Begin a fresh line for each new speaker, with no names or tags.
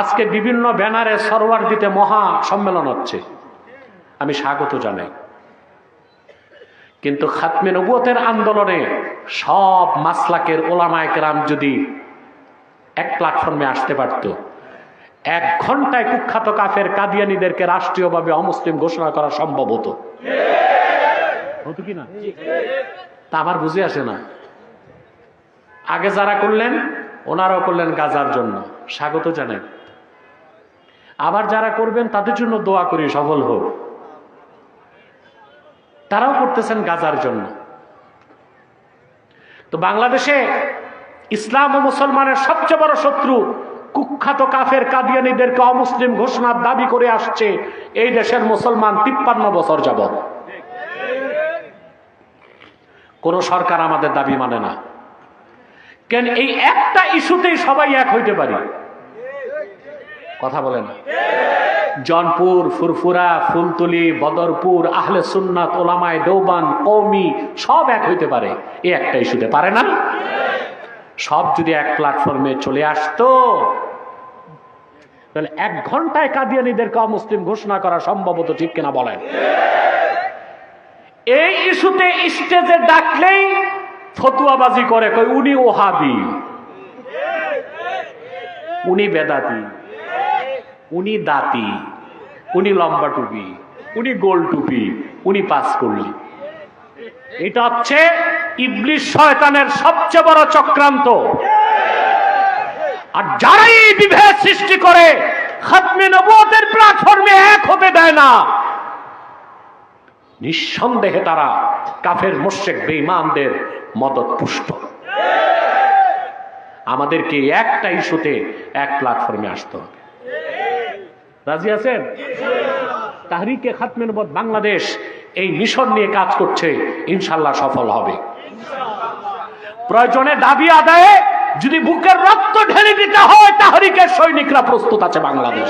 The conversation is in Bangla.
আজকে বিভিন্ন ব্যানারে সরোয়ার দিতে মহা সম্মেলন হচ্ছে, আমি স্বাগত জানাই। কিন্তু খাতমে নবুয়তের আন্দোলনে সব মাসলাকের ওলামায়ে কেরাম যদি এক প্ল্যাটফর্মে আসতে পারত, 1 ঘন্টায় কুখ্যাত কাফের কাদিয়ানীদেরকে রাষ্ট্রীয়ভাবে অমুসলিম ঘোষণা করা সম্ভব হতো। হতো কি না? তা আমার বুঝে আসে না। আগে যারা করলেন ওনারাও করলেন গাজার জন্য, স্বাগত জানাই। আবার যারা করবেন তাদের জন্য দোয়া করি সফল হোক। তারাও করতেছেন গাজার জন্য। তো বাংলাদেশে ইসলাম ও মুসলমানের সবচেয়ে বড় শত্রু কুখ্যাত কাফের কাদিয়ানীদেরকে অমুসলিম ঘোষণার দাবি করে আসছে এই দেশের মুসলমান 53 বছর যাবত। কোন সরকার আমাদের দাবি মানে না। কেন এই একটা ইস্যুতেই সবাই এক হইতে পারি? কথা বলে না। জনপুর, ফুরফুরা, ফুলতলি, বদরপুর, আহলে সুন্নাত, ওলামায়ে দেওবান, কওমি সব এক হইতে পারে, এই একটা ইস্যুতে পারে না? সব যদি এক প্ল্যাটফর্মে চলে আসতো তাহলে 1 ঘন্টায় কাদিয়ানীদেরকে অমুসলিম ঘোষণা করা সম্ভব হতো, ঠিক কিনা বলেন? এই ইস্যুতে স্টেজে ডাকলেই ফতুয়াবাজি করে, কই উনি ওহাবি, উনি বেদাতি, উনি দাতি, উনি লম্বা টুপি, উনি গোল টুপি, উনি পাস করলি। এটা হচ্ছে ইবলিস শয়তানের সবচেয়ে বড় চক্রান্ত। আর যারাই বিভেদ সৃষ্টি করে খাতমে নবুয়তের প্ল্যাটফর্মে এক হতে দেয় না, নিঃসন্দেহে তারা কাফের মুশরিক বেঈমানদের মদত পুষ্ট। আমাদেরকে একটা ইস্যুতে এক প্ল্যাটফর্মে আসতে হবে। রাজি আছেন? তাহরিকে খাতমে নবুয়ত বাংলাদেশ এই মিশন নিয়ে কাজ করছে, ইনশাআল্লাহ সফল হবে। প্রয়োজনে দাবি আদায়ে যদি বুকের রক্ত ঢেলে দিতে হয়, তাহরিকের সৈনিকরা প্রস্তুত আছে বাংলাদেশ।